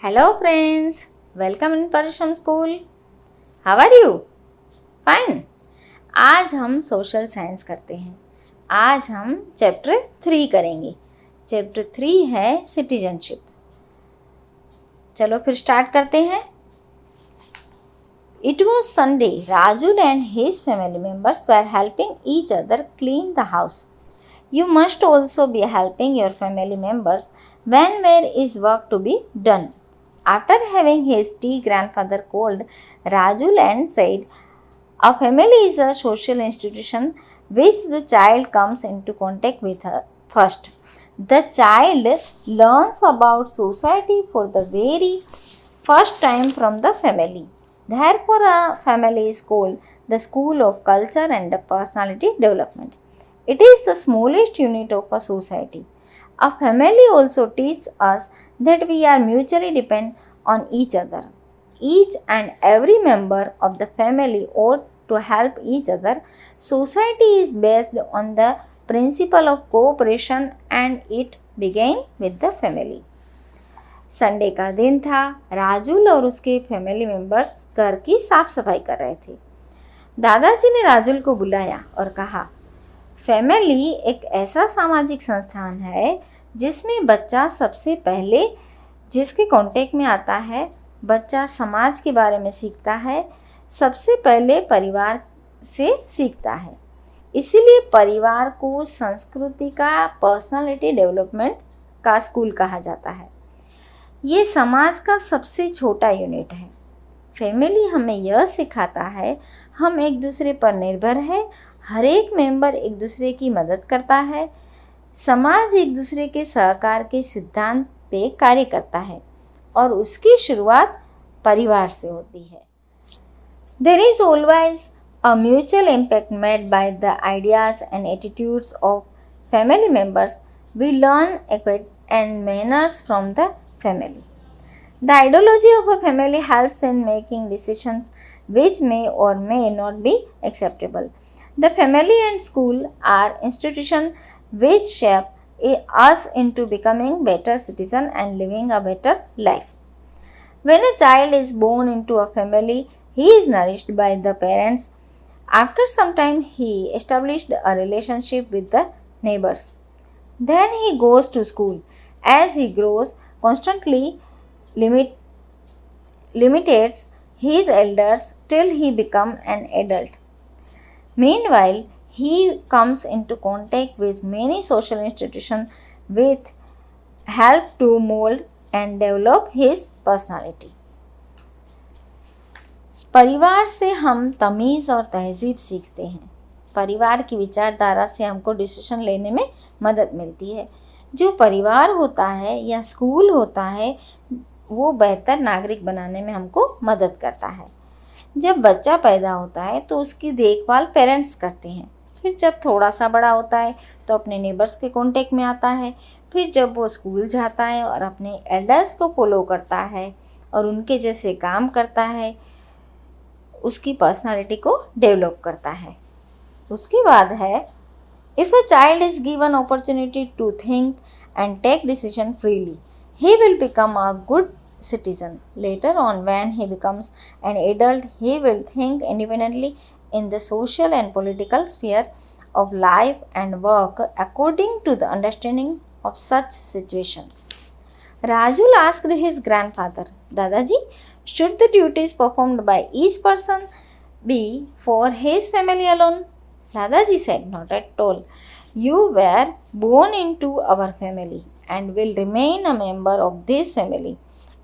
Hello friends, welcome in Parisham School. How are you? Fine. आज हम social science करते हैं। आज हम चैप्टर 3 करेंगे। चैप्टर 3 है सिटीजनशिप। चलो फिर स्टार्ट करते हैं। It was Sunday. Rajul and his family members were helping each other clean the house. You must also be helping your family members when there is work to be done. After having his tea, grandfather called Rajul and said, a family is a social institution which the child comes into contact with first. The child learns about society for the very first time from the family. Therefore, a family is called the school of culture and personality development. It is the smallest unit of a society. A family also teaches us that we are mutually dependent on each other. Each and every member of the family ought to help each other. Society is based on the principle of cooperation and it began with the family. Sunday का दिन था। राजुल और उसके family members घर की साफ सफाई कर रहे थे। दादाजी ने राजुल को बुलाया और कहा, फैमिली एक ऐसा सामाजिक संस्थान है जिसमें बच्चा सबसे पहले जिसके कांटेक्ट में आता है, बच्चा समाज के बारे में सीखता है, सबसे पहले परिवार से सीखता है। इसीलिए परिवार को संस्कृति का पर्सनालिटी डेवलपमेंट का स्कूल कहा जाता है। ये समाज का सबसे छोटा यूनिट है। फैमिली हमें यह सिखाता है हम एक दूसरे पर निर्भर है, हर एक मेंबर एक दूसरे की मदद करता है, समाज एक दूसरे के सहकार के सिद्धांत पे कार्य करता है और उसकी शुरुआत परिवार से होती है। There is always a mutual impact made by the ideas and attitudes of family members. We learn etiquette and manners from the family. The ideology of a family helps in making decisions which may or may not be acceptable. The family and school are institutions which shape us into becoming better citizens and living a better life. When a child is born into a family, he is nourished by the parents. After some time, he established a relationship with the neighbors. Then he goes to school. As he grows, constantly limitates his elders till he becomes an adult. Meanwhile, he comes into contact with many social institutions with help to mold and develop his personality. परिवार से हम तमीज़ और तहजीब सीखते हैं। परिवार की विचारधारा से हमको डिसीजन लेने में मदद मिलती है। जो परिवार होता है या स्कूल होता है वो बेहतर नागरिक बनाने में हमको मदद करता है। जब बच्चा पैदा होता है तो उसकी देखभाल पेरेंट्स करते हैं। फिर जब थोड़ा सा बड़ा होता है तो अपने नेबर्स के कांटेक्ट में आता है। फिर जब वो स्कूल जाता है और अपने एल्डर्स को फॉलो करता है और उनके जैसे काम करता है, उसकी पर्सनालिटी को डेवलप करता है। उसके बाद है, if a child is given opportunity to think and take decision freely, he will become a good citizen. Later on, when he becomes an adult, he will think independently in the social and political sphere of life and work according to the understanding of such situation. Rajul asked his grandfather, Dadaji, should the duties performed by each person be for his family alone? Dadaji said, not at all. You were born into our family and will remain a member of this family.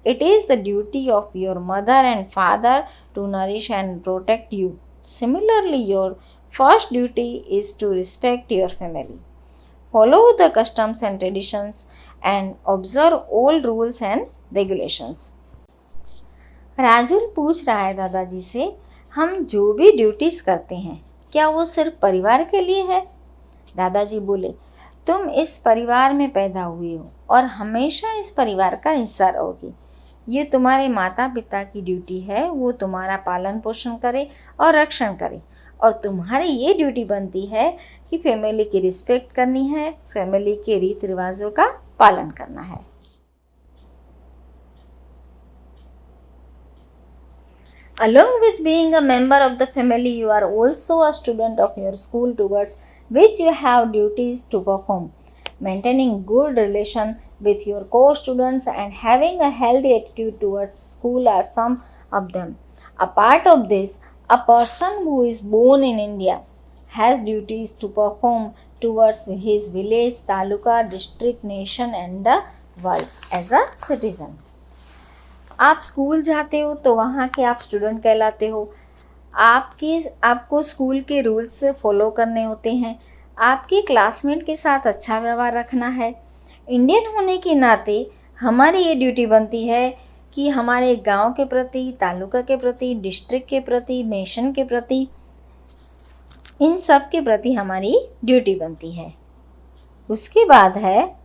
It is the duty of your mother and father to nourish and protect you. Similarly, your first duty is to respect your family. Follow the customs and traditions and observe all rules and regulations. Rajul पूछ रहा है दादाजी से, हम जो भी duties करते हैं क्या वो सिर्फ परिवार के लिए है? दादाजी बोले, तुम इस परिवार में पैदा हुए हो और हमेशा इस परिवार का हिस्सा रहोगी। ये तुम्हारे माता पिता की ड्यूटी है, वो तुम्हारा पालन पोषण करे और रक्षण करे और तुम्हारी ये ड्यूटी बनती है कि फैमिली की रिस्पेक्ट करनी है, फैमिली के रीति रिवाजों का पालन करना है। Along with being a member of the family, you are also a student of your school towards which you have duties to perform. Maintaining good relation with your co-students and having a healthy attitude towards school are some of them. A part of this, a person who is born in India has duties to perform towards his village, taluka, district, nation and the world as a citizen. आप school जाते हो तो वहाँ के आप student कहलाते हो। आपको स्कूल के रूल्स फॉलो करने होते हैं। आपके क्लासमेट के साथ अच्छा व्यवहार रखना है। इंडियन होने के नाते हमारी ये ड्यूटी बनती है कि हमारे गांव के प्रति, तालुका के प्रति, डिस्ट्रिक्ट के प्रति, नेशन के प्रति, इन सब के प्रति हमारी ड्यूटी बनती है। उसके बाद है,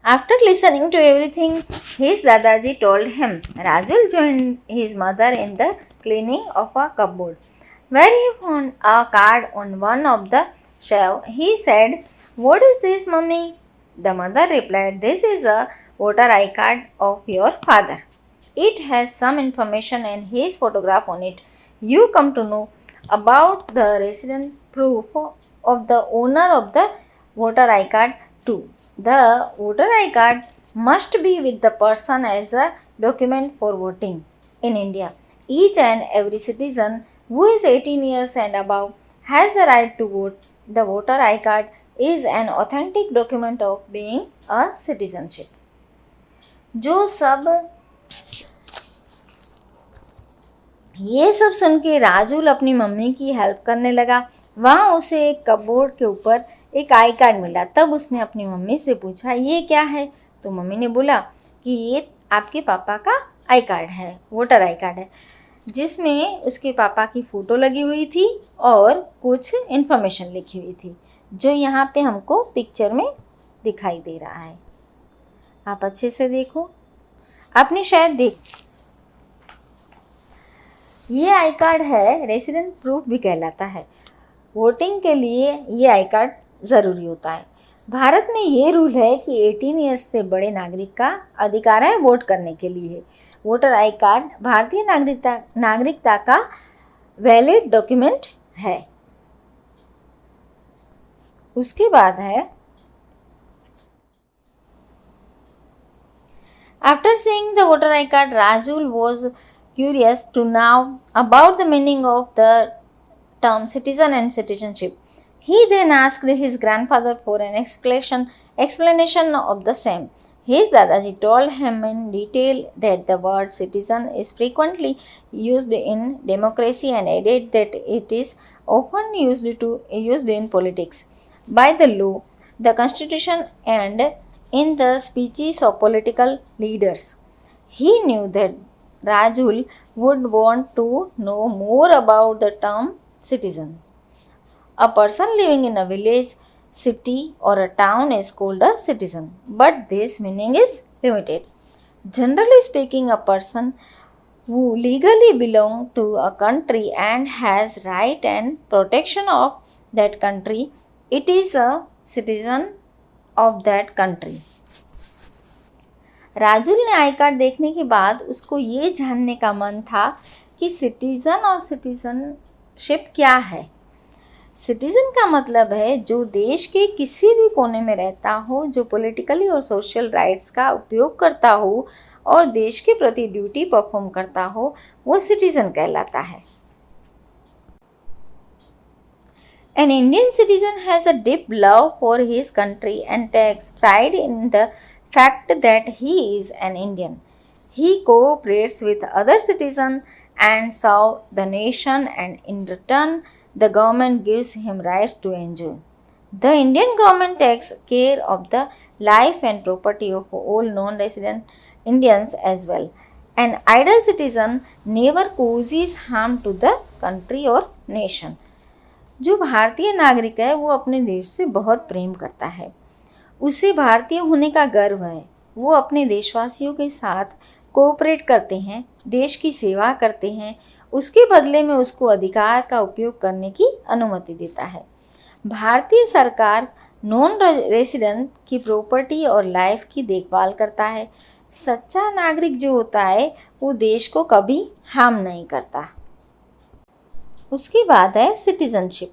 after listening to everything his Dadaji told him, Rajul joined his mother in the cleaning of a cupboard, where he found a card on one of the shelves. He said, "What is this, mummy?" The mother replied, "This is a voter ID card of your father. It has some information and his photograph on it. You come to know about the resident proof of the owner of the voter ID card too. The voter ID card must be with the person as a document for voting. In India, each and every citizen who is 18 years and above has the right to vote. The voter ID card is an authentic document of being a citizenship." ये सब सुन के राजुल अपनी mummy की help करने लगा। वहाँ उसे एक कपबोर्ड के ऊपर एक आई कार्ड मिला। तब उसने अपनी मम्मी से पूछा, ये क्या है? तो मम्मी ने बोला कि ये आपके पापा का आई कार्ड है, वोटर आई कार्ड है, जिसमें उसके पापा की फ़ोटो लगी हुई थी और कुछ इन्फॉर्मेशन लिखी हुई थी, जो यहाँ पे हमको पिक्चर में दिखाई दे रहा है। आप अच्छे से देखो, आपने शायद ये आई कार्ड है, रेसिडेंट प्रूफ भी कहलाता है। वोटिंग के लिए ये आई कार्ड ज़रूरी होता है। भारत में ये रूल है कि 18 ईयर्स से बड़े नागरिक का अधिकार है वोट करने के लिए। वोटर आई कार्ड भारतीय नागरिकता का वैलिड डॉक्यूमेंट है। उसके बाद है, after seeing the voter I card, Rajul was curious to know about the meaning of the term citizen and citizenship. He then asked his grandfather for an explanation of the same. His Dadaji told him in detail that the word citizen is frequently used in democracy and added that it is often used in politics, by the law, the constitution, and in the speeches of political leaders. He knew that Rajul would want to know more about the term citizen. A person living in a village, city, or a town is called a citizen, but this meaning is limited. Generally speaking, a person who legally belongs to a country and has right and protection of that country, it is a citizen of that country. Rajul ने I card देखने के बाद उसको ये जानने का मन था कि सिटीज़न और सिटीज़नशिप क्या है। सिटीज़न का मतलब है जो देश के किसी भी कोने में रहता हो, जो पॉलिटिकली और सोशल राइट्स का उपयोग करता हो और देश के प्रति ड्यूटी परफॉर्म करता हो, वो सिटीज़न कहलाता है। An Indian citizen has a deep love for his country and takes pride in the fact that he is an Indian. He cooperates with other citizens and serves the nation, and in return the government gives him rights to enjoy. The Indian government takes care of the life and property of all non-resident Indians as well. An idle citizen never causes harm to the country or nation. जो भारतीय नागरिक है वो अपने देश से बहुत प्रेम करता है, उसे भारतीय होने का गर्व है। वो अपने देशवासियों के साथ कोऑपरेट करते हैं, देश की सेवा करते हैं, उसके बदले में उसको अधिकार का उपयोग करने की अनुमति देता है। भारतीय सरकार नॉन रेसिडेंट की प्रॉपर्टी और लाइफ की देखभाल करता है। सच्चा नागरिक जो होता है वो देश को कभी हार्म नहीं करता। उसके बाद है citizenship.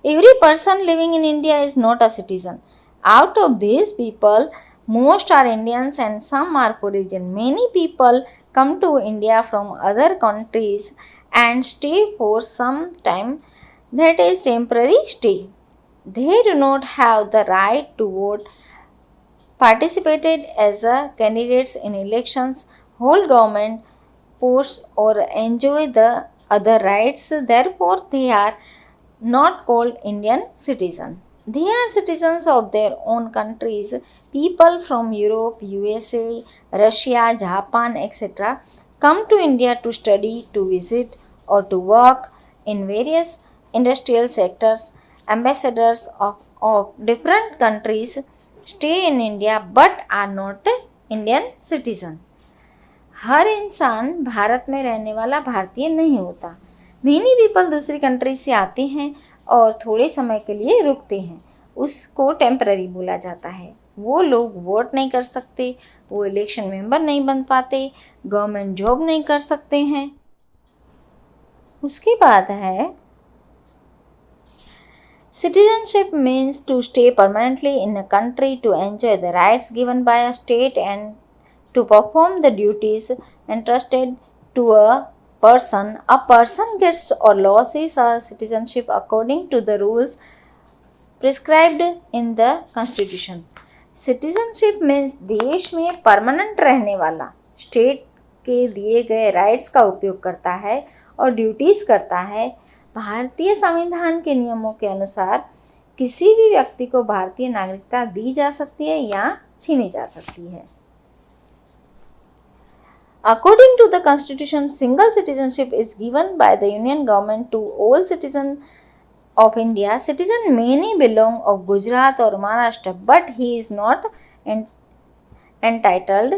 Every person living in India is not a citizen. Out of these people, most are Indians and some are foreign. Many people come to India from other countries and stay for some time, that is temporary stay. They do not have the right to vote, participated as a candidates in elections, hold government posts or enjoy the other rights. Therefore, they are not called Indian citizens. They are citizens of their own countries. People from Europe, USA, Russia, Japan, etc. come to India to study, to visit, or to work in various industrial sectors. Ambassadors of different countries stay in India but are not Indian citizens. हर इंसान भारत में रहने वाला भारतीय नहीं होता। Many people दूसरी country से आते हैं और थोड़े समय के लिए रुकते हैं, उसको टेम्पररी बोला जाता है। वो लोग वोट नहीं कर सकते, वो इलेक्शन मेंबर नहीं बन पाते, गवर्नमेंट जॉब नहीं कर सकते हैं। उसके बाद है citizenship means to stay permanently in a country to enjoy the rights given by a state and to perform the duties entrusted to a person. A person gets or loses a citizenship according to the rules prescribed in the constitution. Citizenship means देश में permanent रहने वाला, state के दिए गए rights का उपयोग करता है और ड्यूटीज़ करता है। भारतीय संविधान के नियमों के अनुसार किसी भी व्यक्ति को भारतीय नागरिकता दी जा सकती है या छीनी जा सकती है। According to the Constitution, single citizenship is given by the Union government to all citizens of India. Citizen may belong of Gujarat or Maharashtra, but he is not entitled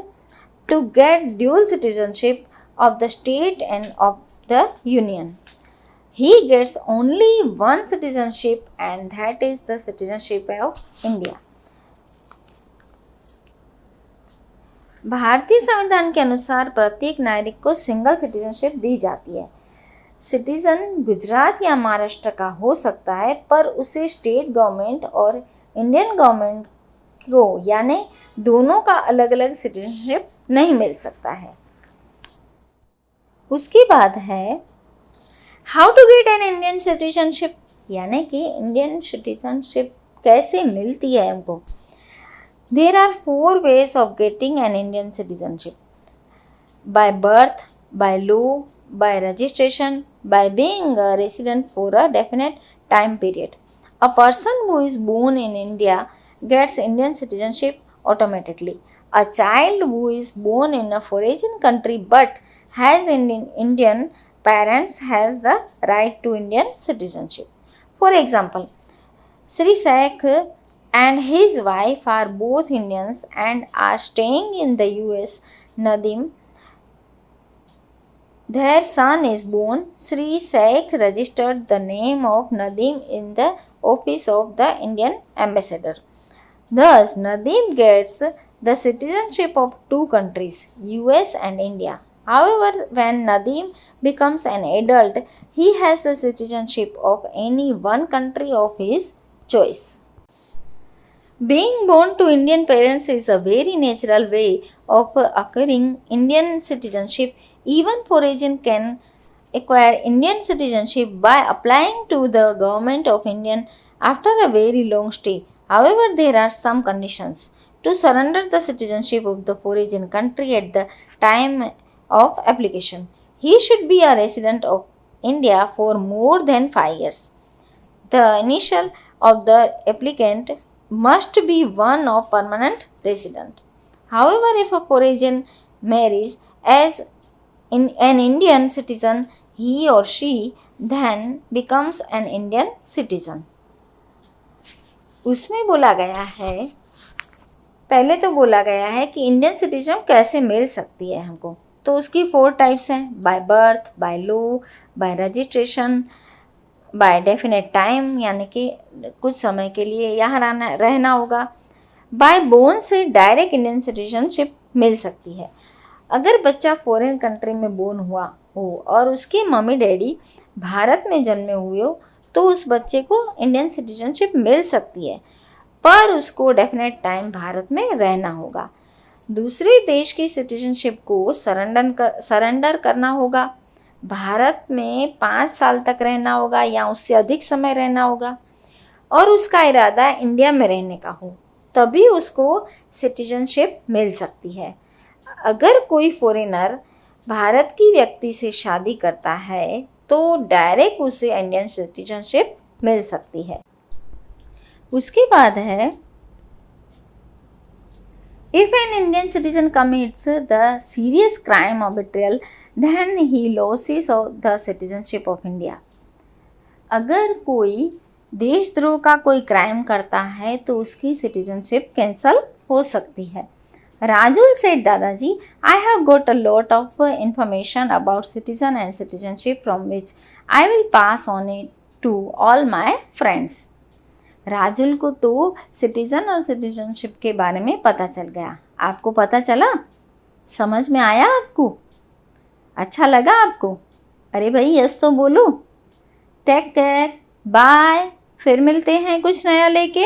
to get dual citizenship of the state and of the Union. He gets only one citizenship and that is the citizenship of India. भारतीय संविधान के अनुसार प्रत्येक नागरिक को single citizenship दी जाती है। Citizen Gujarat या महाराष्ट्र का हो सकता है पर उसे स्टेट गवर्नमेंट और इंडियन गवर्नमेंट को यानी दोनों का अलग अलग सिटीजनशिप नहीं मिल सकता है। उसके बाद है how to get an Indian citizenship, यानी कि इंडियन सिटीजनशिप कैसे मिलती है हमको। There are 4 ways of getting an Indian citizenship: by birth, by law, by registration, by being a resident for a definite time period. A person who is born in India gets Indian citizenship automatically. A child who is born in a foreign country but has Indian parents has the right to Indian citizenship. For example, Sri Sheikh and his wife are both Indians and are staying in the US. Nadim, their son is born. Sri Sheikh registered the name of Nadim in the office of the Indian ambassador. Thus, Nadim gets the citizenship of 2 countries, US and India. However, when Nadim becomes an adult, he has the citizenship of any one country of his choice. Being born to Indian parents is a very natural way of acquiring Indian citizenship. Even foreign can acquire Indian citizenship by applying to the government of India after a very long stay. However, there are some conditions to surrender the citizenship of the foreign country at the time of application. He should be a resident of India for more than 5 years. The initial of the applicant must be one of permanent resident. However, if a foreign marries as in an Indian citizen, he or she then becomes an Indian citizen. उसमें बोला गया है, पहले तो बोला गया है कि इंडियन सिटीजन कैसे मिल सकती है हमको, तो उसकी 4 टाइप्स हैं: by birth, by law, by registration, by definite time यानी कि कुछ समय के लिए यहाँ रहना होगा, बाय बोर्न से डायरेक्ट इंडियन सिटीजनशिप मिल सकती है। अगर बच्चा फॉरेन कंट्री में बोर्न हुआ हो और उसके मम्मी डैडी भारत में जन्मे हुए हो तो उस बच्चे को इंडियन सिटीजनशिप मिल सकती है, पर उसको डेफिनेट टाइम भारत में रहना होगा। दूसरे देश की सिटीजनशिप को सरेंडर करना होगा। भारत में 5 साल तक रहना होगा या उससे अधिक समय रहना होगा और उसका इरादा इंडिया में रहने का हो, तभी उसको सिटीजनशिप मिल सकती है। अगर कोई फॉरेनर भारत की व्यक्ति से शादी करता है तो डायरेक्ट उसे इंडियन सिटीजनशिप मिल सकती है। उसके बाद है, if an Indian citizen commits the serious crime of betrayal then he loses the citizenship of India। अगर कोई देशद्रोह का कोई क्राइम करता है तो उसकी सिटीजनशिप कैंसल हो सकती है। Rajul said, Dadaji, I have got a lot of information about citizen and citizenship from which I will pass on it to all my friends। Rajul को तो सिटीज़न और सिटीजनशिप के बारे में पता चल गया। आपको पता चला? समझ में आया आपको? अच्छा लगा आपको? अरे भाई यस तो बोलो। Take care, bye. फिर मिलते हैं कुछ नया लेके।